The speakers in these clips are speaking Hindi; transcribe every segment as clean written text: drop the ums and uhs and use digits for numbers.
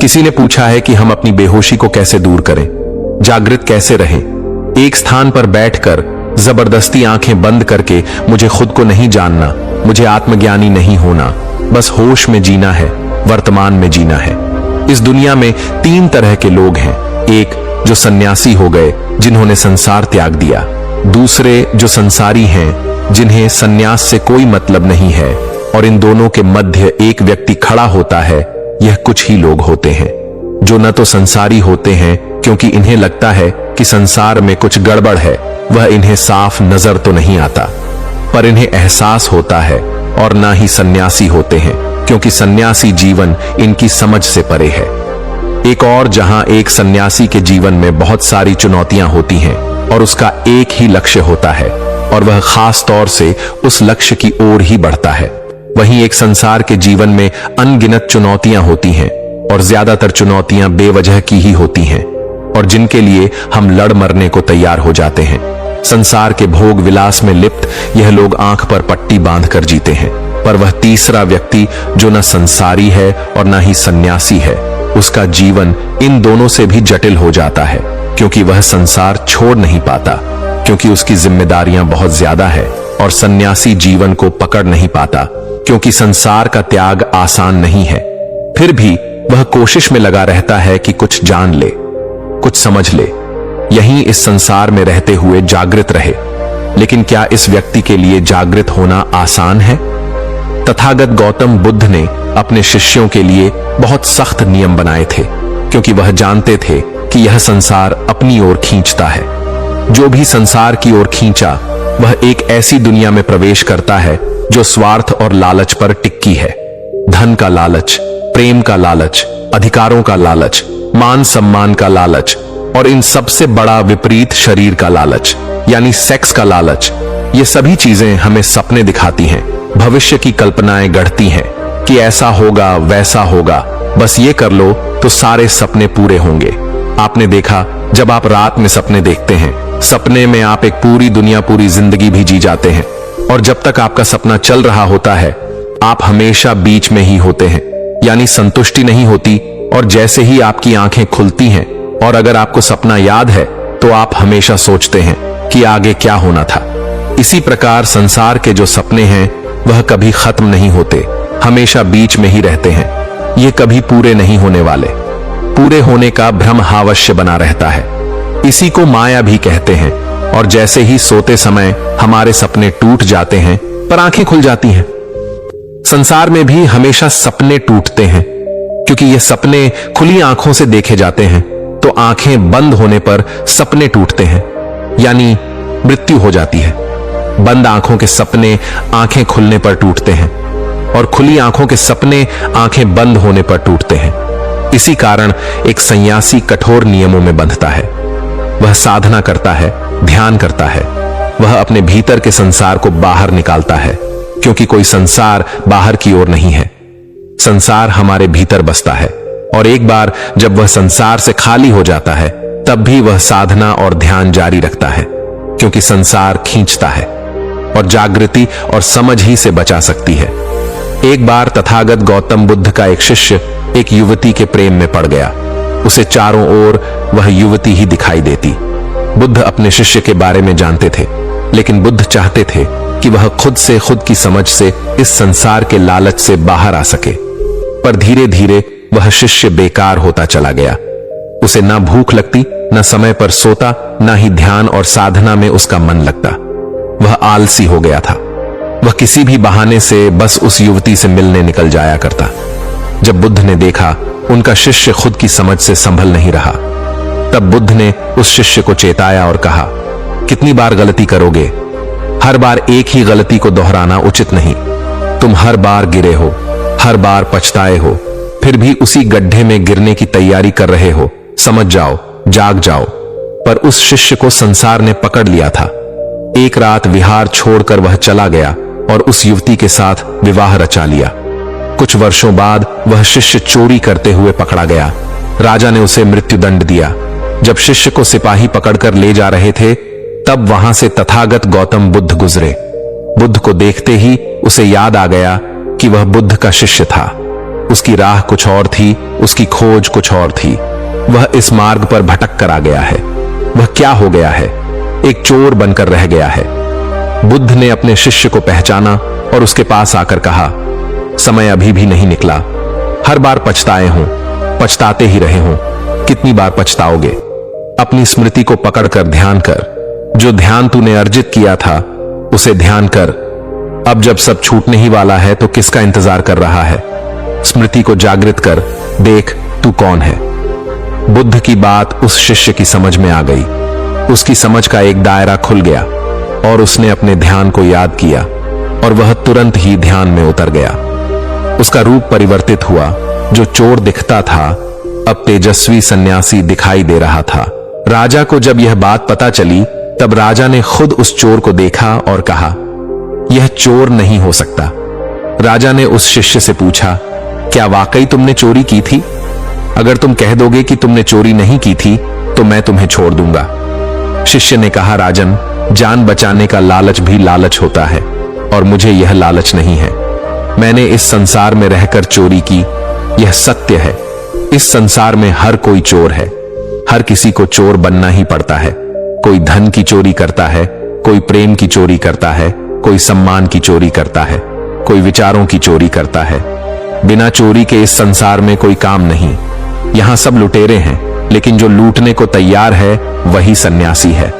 किसी ने पूछा है कि हम अपनी बेहोशी को कैसे दूर करें, जागृत कैसे रहें। एक स्थान पर बैठकर जबरदस्ती आंखें बंद करके मुझे खुद को नहीं जानना, मुझे आत्मज्ञानी नहीं होना, बस होश में जीना है, वर्तमान में जीना है। इस दुनिया में 3 तरह के लोग हैं। एक जो सन्यासी हो गए, जिन्होंने संसार त्याग दिया। दूसरे जो संसारी हैं, जिन्हें सन्यास से कोई मतलब नहीं है। और इन दोनों के मध्य एक व्यक्ति खड़ा होता है। यह कुछ ही लोग होते हैं जो न तो संसारी होते हैं क्योंकि इन्हें लगता है कि संसार में कुछ गड़बड़ है, वह इन्हें साफ नजर तो नहीं आता, पर इन्हें एहसास होता है। और ना ही सन्यासी होते हैं क्योंकि सन्यासी जीवन इनकी समझ से परे है। एक और जहां एक सन्यासी के जीवन में बहुत सारी चुनौतियां होती हैं और उसका एक ही लक्ष्य होता है और वह खास तौर से उस लक्ष्य की ओर ही बढ़ता है। वहीं एक संसार के जीवन में अनगिनत चुनौतियां होती हैं और ज्यादातर चुनौतियां बेवजह की ही होती हैं और जिनके लिए हम लड़ मरने को तैयार हो जाते हैं। संसार के भोग विलास में लिप्त यह लोग आंख पर पट्टी बांधकर जीते हैं, पर वह तीसरा व्यक्ति जो न संसारी है और न ही सन्यासी है, उसका जीवन इन दोनों से भी जटिल हो जाता है क्योंकि वह संसार छोड़ नहीं पाता, क्योंकि उसकी जिम्मेदारियां बहुत ज्यादा है। और सन्यासी जीवन को पकड़ नहीं पाता क्योंकि संसार का त्याग आसान नहीं है। फिर भी वह कोशिश में लगा रहता है कि कुछ जान ले, कुछ समझ ले, यहीं इस संसार में रहते हुए जागृत रहे। लेकिन क्या इस व्यक्ति के लिए जागृत होना आसान है? तथागत गौतम बुद्ध ने अपने शिष्यों के लिए बहुत सख्त नियम बनाए थे क्योंकि वह जानते थे कि यह संसार अपनी ओर खींचता है। जो भी संसार की ओर खींचा वह एक ऐसी दुनिया में प्रवेश करता है जो स्वार्थ और लालच पर टिकी है। धन का लालच, प्रेम का लालच, अधिकारों का लालच, मान सम्मान का लालच और इन सबसे बड़ा विपरीत शरीर का लालच यानी सेक्स का लालच। ये सभी चीजें हमें सपने दिखाती हैं, भविष्य की कल्पनाएं गढ़ती हैं कि ऐसा होगा वैसा होगा, बस ये कर लो तो सारे सपने पूरे होंगे। आपने देखा जब आप रात में सपने देखते हैं, सपने में आप एक पूरी दुनिया, पूरी जिंदगी भी जी जाते हैं और जब तक आपका सपना चल रहा होता है आप हमेशा बीच में ही होते हैं, यानी संतुष्टि नहीं होती। और जैसे ही आपकी आंखें खुलती हैं और अगर आपको सपना याद है तो आप हमेशा सोचते हैं कि आगे क्या होना था। इसी प्रकार संसार के जो सपने हैं वह कभी खत्म नहीं होते, हमेशा बीच में ही रहते हैं। ये कभी पूरे नहीं होने वाले, पूरे होने का भ्रम अवश्य बना रहता है। इसी को माया भी कहते हैं। और जैसे ही सोते समय हमारे सपने टूट जाते हैं पर आंखें खुल जाती हैं। संसार में भी हमेशा सपने टूटते हैं क्योंकि ये सपने खुली आंखों से देखे जाते हैं, तो आंखें बंद होने पर सपने टूटते हैं, यानी मृत्यु हो जाती है। बंद आंखों के सपने आंखें खुलने पर टूटते हैं और खुली आंखों के सपने आंखें बंद होने पर टूटते हैं। इसी कारण एक सन्यासी कठोर नियमों में बंधता है। वह साधना करता है, ध्यान करता है, वह अपने भीतर के संसार को बाहर निकालता है क्योंकि कोई संसार बाहर की ओर नहीं है। संसार हमारे भीतर बसता है और एक बार जब वह संसार से खाली हो जाता है तब भी वह साधना और ध्यान जारी रखता है क्योंकि संसार खींचता है और जागृति और समझ ही से बचा सकती है। एक बार तथागत गौतम बुद्ध का एक शिष्य एक युवती के प्रेम में पड़ गया। उसे चारों ओर वह युवती ही दिखाई देती। बुद्ध अपने शिष्य के बारे में जानते थे, लेकिन बुद्ध चाहते थे कि वह खुद से, खुद की समझ से इस संसार के लालच से बाहर आ सके। पर धीरे धीरे वह शिष्य बेकार होता चला गया। उसे ना भूख लगती, ना समय पर सोता, ना ही ध्यान और साधना में उसका मन लगता। वह आलसी हो गया था। वह किसी भी बहाने से बस उस युवती से मिलने निकल जाया करता। जब बुद्ध ने देखा उनका शिष्य खुद की समझ से संभल नहीं रहा, तब बुद्ध ने उस शिष्य को चेताया और कहा, कितनी बार गलती करोगे? हर बार एक ही गलती को दोहराना उचित नहीं। तुम हर बार गिरे हो, हर बार पछताए हो, फिर भी उसी गड्ढे में गिरने की तैयारी कर रहे हो। समझ जाओ, जाग जाओ। पर उस शिष्य को संसार ने पकड़ लिया था। एक रात विहार छोड़कर वह चला गया और उस युवती के साथ विवाह रचा लिया। कुछ वर्षों बाद वह शिष्य चोरी करते हुए पकड़ा गया। राजा ने उसे मृत्युदंड दिया। जब शिष्य को सिपाही पकड़कर ले जा रहे थे तब वहां से तथागत गौतम बुद्ध गुजरे। बुद्ध को देखते ही उसे याद आ गया कि वह बुद्ध का शिष्य था। उसकी राह कुछ और थी, उसकी खोज कुछ और थी। वह इस मार्ग पर भटक कर आ गया है। वह क्या हो गया है? एक चोर बनकर रह गया है। बुद्ध ने अपने शिष्य को पहचाना और उसके पास आकर कहा, समय अभी भी नहीं निकला। हर बार पछताए हों, पछताते ही रहे हों, कितनी बार पछताओगे? अपनी स्मृति को पकड़कर ध्यान कर। जो ध्यान तूने अर्जित किया था उसे ध्यान कर। अब जब सब छूटने ही वाला है तो किसका इंतजार कर रहा है? स्मृति को जागृत कर, देख तू कौन है। बुद्ध की बात उस शिष्य की समझ में आ गई। उसकी समझ का एक दायरा खुल गया और उसने अपने ध्यान को याद किया और वह तुरंत ही ध्यान में उतर गया। उसका रूप परिवर्तित हुआ। जो चोर दिखता था अब तेजस्वी सन्यासी दिखाई दे रहा था। राजा को जब यह बात पता चली तब राजा ने खुद उस चोर को देखा और कहा, यह चोर नहीं हो सकता। राजा ने उस शिष्य से पूछा, क्या वाकई तुमने चोरी की थी? अगर तुम कह दोगे कि तुमने चोरी नहीं की थी तो मैं तुम्हें छोड़ दूंगा। शिष्य ने कहा, राजन, जान बचाने का लालच भी लालच होता है और मुझे यह लालच नहीं है। मैंने इस संसार में रहकर चोरी की, यह सत्य है। इस संसार में हर कोई चोर है। हर किसी को चोर बनना ही पड़ता है। कोई धन की चोरी करता है, कोई प्रेम की चोरी करता है, कोई सम्मान की चोरी करता है, कोई विचारों की चोरी करता है। बिना चोरी के इस संसार में कोई काम नहीं। यहां सब लुटेरे हैं, लेकिन जो लूटने को तैयार है वही सन्यासी है।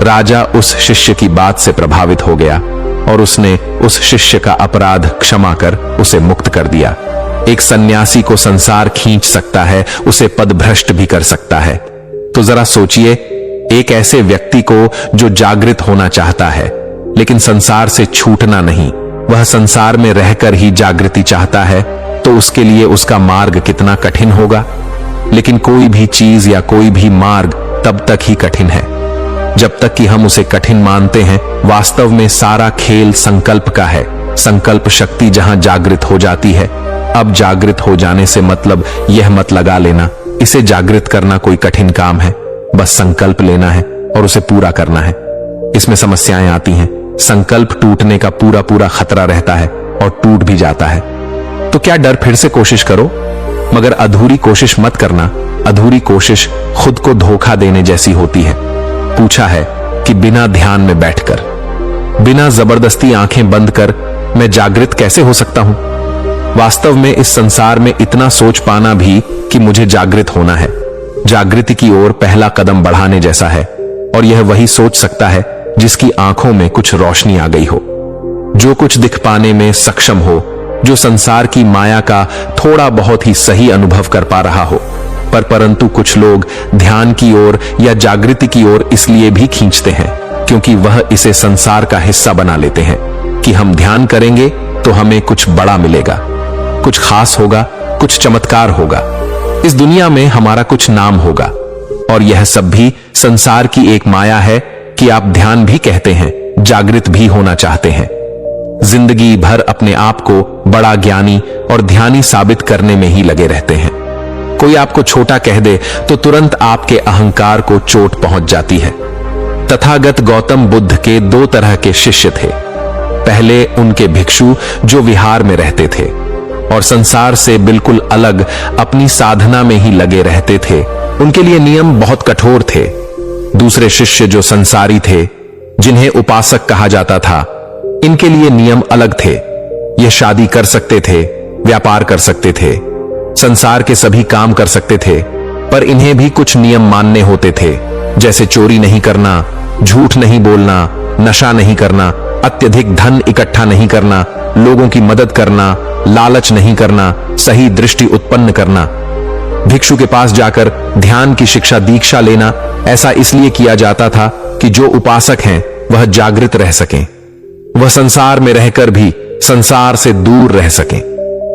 राजा उस शिष्य की बात से प्रभावित हो गया और उसने उस शिष्य का अपराध क्षमा कर उसे मुक्त कर दिया। एक सन्यासी को संसार खींच सकता है, उसे पदभ्रष्ट भी कर सकता है। तो जरा सोचिए, एक ऐसे व्यक्ति को जो जागृत होना चाहता है लेकिन संसार से छूटना नहीं, वह संसार में रहकर ही जागृति चाहता है, तो उसके लिए उसका मार्ग कितना कठिन होगा। लेकिन कोई भी चीज या कोई भी मार्ग तब तक ही कठिन है जब तक कि हम उसे कठिन मानते हैं। वास्तव में सारा खेल संकल्प का है। संकल्प शक्ति जहां जागृत हो जाती है। अब जागृत हो जाने से मतलब यह मत लगा लेना इसे जागृत करना कोई कठिन काम है। बस संकल्प लेना है और उसे पूरा करना है। इसमें समस्याएं आती हैं। संकल्प टूटने का पूरा पूरा खतरा रहता है और टूट भी जाता है। तो क्या डर, फिर से कोशिश करो, मगर अधूरी कोशिश मत करना। अधूरी कोशिश खुद को धोखा देने जैसी होती है। पूछा है कि बिना ध्यान में बैठकर, बिना जबरदस्ती आंखें बंद कर मैं जागृत कैसे हो सकता हूं? वास्तव में इस संसार में इतना सोच पाना भी कि मुझे जागृत होना है, जागृति की ओर पहला कदम बढ़ाने जैसा है। और यह वही सोच सकता है जिसकी आंखों में कुछ रोशनी आ गई हो, जो कुछ दिख पाने में सक्षम हो, जो संसार की माया का थोड़ा बहुत ही सही अनुभव कर पा रहा हो। परंतु कुछ लोग ध्यान की ओर या जागृति की ओर इसलिए भी खींचते हैं क्योंकि वह इसे संसार का हिस्सा बना लेते हैं कि हम ध्यान करेंगे तो हमें कुछ बड़ा मिलेगा, कुछ खास होगा, कुछ चमत्कार होगा, इस दुनिया में हमारा कुछ नाम होगा। और यह सब भी संसार की एक माया है कि आप ध्यान भी कहते हैं, जागृत भी होना चाहते हैं। जिंदगी भर अपने आप को बड़ा ज्ञानी और ध्यानी साबित करने में ही लगे रहते हैं। कोई आपको छोटा कह दे तो तुरंत आपके अहंकार को चोट पहुंच जाती है। तथागत गौतम बुद्ध के दो तरह के शिष्य थे। पहले उनके भिक्षु जो विहार में रहते थे और संसार से बिल्कुल अलग अपनी साधना में ही लगे रहते थे, उनके लिए नियम बहुत कठोर थे। दूसरे शिष्य जो संसारी थे, जिन्हें उपासक कहा जाता था, इनके लिए नियम अलग थे। यह शादी कर सकते थे, व्यापार कर सकते थे, संसार के सभी काम कर सकते थे, पर इन्हें भी कुछ नियम मानने होते थे, जैसे चोरी नहीं करना, झूठ नहीं बोलना, नशा नहीं करना, अत्यधिक धन इकट्ठा नहीं करना, लोगों की मदद करना, लालच नहीं करना, सही दृष्टि उत्पन्न करना। भिक्षु के पास जाकर ध्यान की शिक्षा दीक्षा लेना ऐसा इसलिए किया जाता था कि जो उपासक हैं वह जागृत रह सकें, वह संसार में रहकर भी संसार से दूर रह सकें।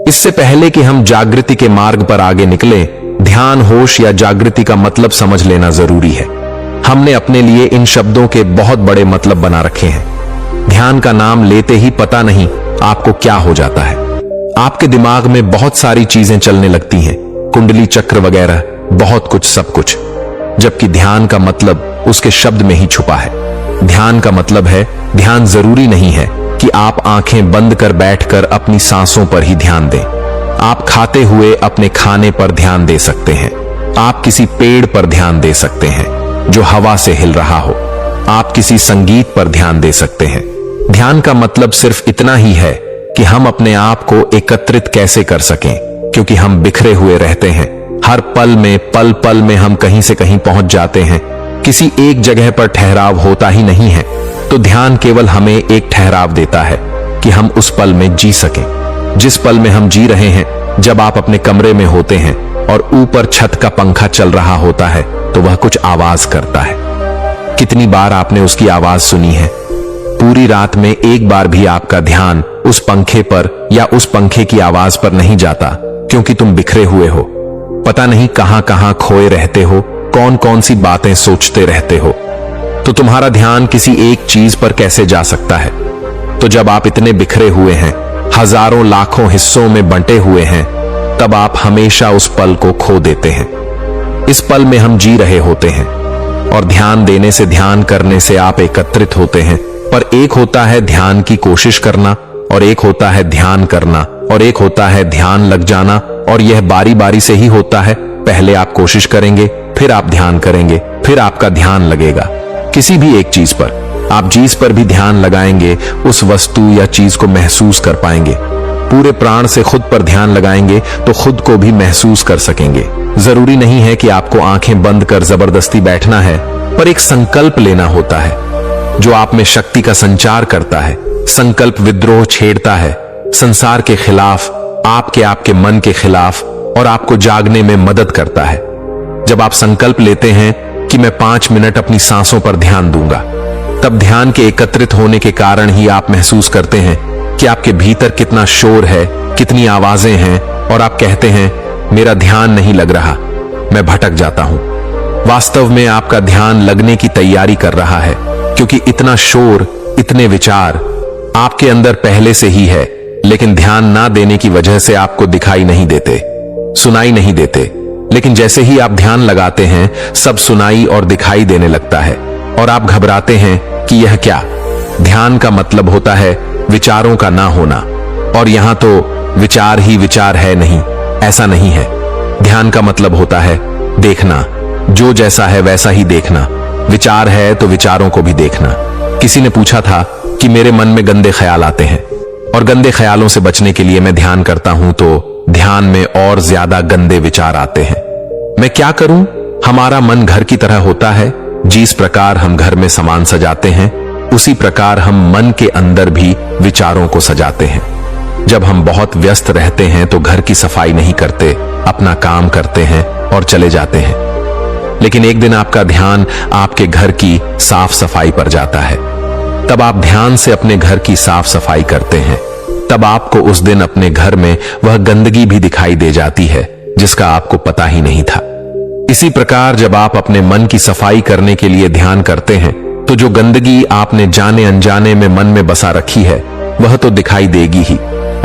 इससे पहले कि हम जागृति के मार्ग पर आगे निकले, ध्यान, होश या जागृति का मतलब समझ लेना जरूरी है। हमने अपने लिए इन शब्दों के बहुत बड़े मतलब बना रखे हैं। ध्यान का नाम लेते ही पता नहीं आपको क्या हो जाता है। आपके दिमाग में बहुत सारी चीजें चलने लगती हैं, कुंडली चक्र वगैरह, बहुत कुछ, सब कुछ। जबकि ध्यान का मतलब उसके शब्द में ही छुपा है। ध्यान का मतलब है, ध्यान जरूरी नहीं है कि आप आंखें बंद कर बैठकर अपनी सांसों पर ही ध्यान दें। आप खाते हुए अपने खाने पर ध्यान दे सकते हैं। आप किसी पेड़ पर ध्यान दे सकते हैं जो हवा से हिल रहा हो। आप किसी संगीत पर ध्यान दे सकते हैं। ध्यान का मतलब सिर्फ इतना ही है कि हम अपने आप को एकत्रित कैसे कर सकें, क्योंकि हम बिखरे हुए रहते हैं। हर पल में पल पल में हम कहीं से कहीं पहुंच जाते हैं। किसी एक जगह पर ठहराव होता ही नहीं है। तो ध्यान केवल हमें एक ठहराव देता है कि हम उस पल में जी सकें। जिस पल में हम जी रहे हैं, जब आप अपने कमरे में होते हैं और ऊपर छत का पंखा चल रहा होता है तो वह कुछ आवाज करता है। कितनी बार आपने उसकी आवाज सुनी है? पूरी रात में एक बार भी आपका ध्यान उस पंखे पर या उस पंखे की आवाज पर नहीं जाता, क्योंकि तुम बिखरे हुए हो। पता नहीं कहां कहां खोए रहते हो, कौन कौन सी बातें सोचते रहते हो। तो तुम्हारा ध्यान किसी एक चीज पर कैसे जा सकता है? तो जब आप इतने बिखरे हुए हैं, हजारों लाखों हिस्सों में बंटे हुए हैं, तब आप हमेशा उस पल को खो देते हैं। इस पल में हम जी रहे होते हैं और ध्यान देने से, ध्यान करने से आप एकत्रित होते हैं। पर एक होता है ध्यान की कोशिश करना, और एक होता है ध्यान करना, और एक होता है ध्यान लग जाना। और यह बारी बारी से ही होता है। पहले आप कोशिश करेंगे, फिर आप ध्यान करेंगे, फिर आपका ध्यान लगेगा किसी भी एक चीज पर। आप जिस पर भी ध्यान लगाएंगे, उस वस्तु या चीज को महसूस कर पाएंगे। पूरे प्राण से खुद पर ध्यान लगाएंगे तो खुद को भी महसूस कर सकेंगे। जरूरी नहीं है कि आपको आंखें बंद कर जबरदस्ती बैठना है, पर एक संकल्प लेना होता है जो आप में शक्ति का संचार करता है। संकल्प विद्रोह छेड़ता है, संसार के खिलाफ, आपके मन के खिलाफ, और आपको जागने में मदद करता है। जब आप संकल्प लेते हैं कि मैं 5 मिनट अपनी सांसों पर ध्यान दूंगा, तब ध्यान के एकत्रित होने के कारण ही आप महसूस करते हैं कि आपके भीतर कितना शोर है, कितनी आवाजें हैं, और आप कहते हैं मेरा ध्यान नहीं लग रहा, मैं भटक जाता हूं। वास्तव में आपका ध्यान लगने की तैयारी कर रहा है, क्योंकि इतना शोर, इतने विचार आपके अंदर पहले से ही है, लेकिन ध्यान ना देने की वजह से आपको दिखाई नहीं देते, सुनाई नहीं देते। लेकिन जैसे ही आप ध्यान लगाते हैं, सब सुनाई और दिखाई देने लगता है, और आप घबराते हैं कि यह क्या। ध्यान का मतलब होता है विचारों का ना होना, और यहां तो विचार ही विचार है नहीं, ऐसा नहीं है। ध्यान का मतलब होता है देखना, जो जैसा है वैसा ही देखना। विचार है तो विचारों को भी देखना। किसी ने पूछा था कि मेरे मन में गंदे ख्याल आते हैं, और गंदे ख्यालों से बचने के लिए मैं ध्यान करता हूं तो ध्यान में और ज्यादा गंदे विचार आते हैं। मैं क्या करूं? हमारा मन घर की तरह होता है। जिस प्रकार हम घर में सामान सजाते हैं, उसी प्रकार हम मन के अंदर भी विचारों को सजाते हैं। जब हम बहुत व्यस्त रहते हैं तो घर की सफाई नहीं करते, अपना काम करते हैं और चले जाते हैं। लेकिन एक दिन आपका ध्यान आपके घर की साफ सफाई पर जाता है। तब आप ध्यान से अपने घर की साफ सफाई करते हैं। तब आपको उस दिन अपने घर में वह गंदगी भी दिखाई दे जाती है जिसका आपको पता ही नहीं था। इसी प्रकार जब आप अपने मन की सफाई करने के लिए ध्यान करते हैं, तो जो गंदगी आपने जाने अनजाने में मन में बसा रखी है, वह तो दिखाई देगी ही,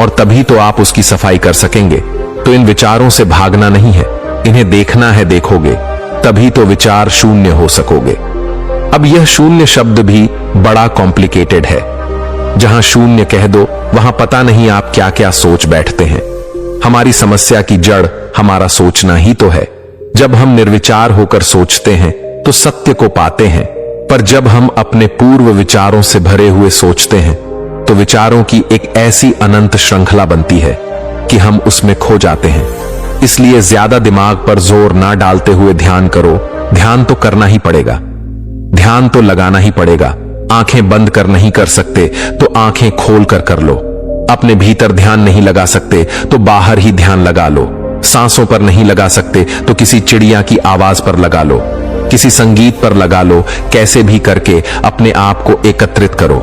और तभी तो आप उसकी सफाई कर सकेंगे। तो इन विचारों से भागना नहीं है, इन्हें देखना है। देखोगे तभी तो विचार शून्य हो सकोगे। अब यह शून्य शब्द भी बड़ा कॉम्प्लिकेटेड है। जहां शून्य कह दो, वहां पता नहीं आप क्या क्या सोच बैठते हैं। हमारी समस्या की जड़ हमारा सोचना ही तो है। जब हम निर्विचार होकर सोचते हैं तो सत्य को पाते हैं, पर जब हम अपने पूर्व विचारों से भरे हुए सोचते हैं तो विचारों की एक ऐसी अनंत श्रृंखला बनती है कि हम उसमें खो जाते हैं। इसलिए ज्यादा दिमाग पर जोर ना डालते हुए ध्यान करो। ध्यान तो करना ही पड़ेगा, ध्यान तो लगाना ही पड़ेगा। आंखें बंद कर नहीं कर सकते तो आंखें खोल कर कर लो। अपने भीतर ध्यान नहीं लगा सकते तो बाहर ही ध्यान लगा लो। सांसों पर नहीं लगा सकते तो किसी चिड़िया की आवाज पर लगा लो, किसी संगीत पर लगा लो। कैसे भी करके अपने आप को एकत्रित करो।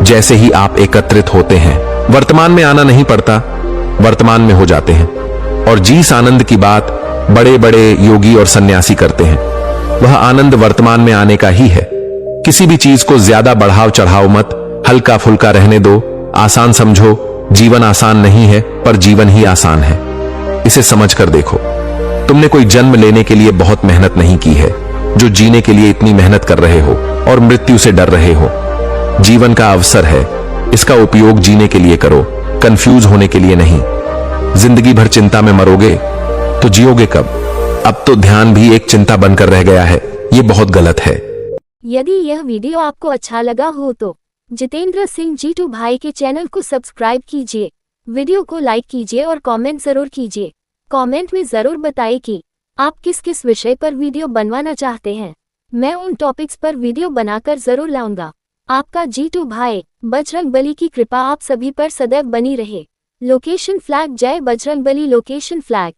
जैसे ही आप एकत्रित होते हैं, वर्तमान में आना नहीं पड़ता, वर्तमान में हो जाते हैं। और जिस आनंद की बात बड़े बड़े योगी और सन्यासी करते हैं, वह आनंद वर्तमान में आने का ही है। किसी भी चीज को ज्यादा बढ़ाव चढ़ाओ मत, हल्का फुल्का रहने दो, आसान समझो। जीवन आसान नहीं है, पर जीवन ही आसान है। इसे समझकर देखो। तुमने कोई जन्म लेने के लिए बहुत मेहनत नहीं की है, जो जीने के लिए इतनी मेहनत कर रहे हो और मृत्यु से डर रहे हो। जीवन का अवसर है, इसका उपयोग जीने के लिए करो, कंफ्यूज होने के लिए नहीं। जिंदगी भर चिंता में मरोगे तो जियोगे कब? अब तो ध्यान भी एक चिंता बनकर रह गया है। ये बहुत गलत है। यदि यह वीडियो आपको अच्छा लगा हो तो जितेंद्र सिंह जीटू भाई के चैनल को सब्सक्राइब कीजिए, वीडियो को लाइक कीजिए और कमेंट जरूर कीजिए। कमेंट में जरूर बताइए कि आप किस किस विषय पर वीडियो बनवाना चाहते हैं। मैं उन टॉपिक्स पर वीडियो बनाकर जरूर लाऊंगा। आपका जीटू भाई। बजरंगबली की कृपा आप सभी पर सदैव बनी रहे। Location flag. जय बजरंगबली। Location flag.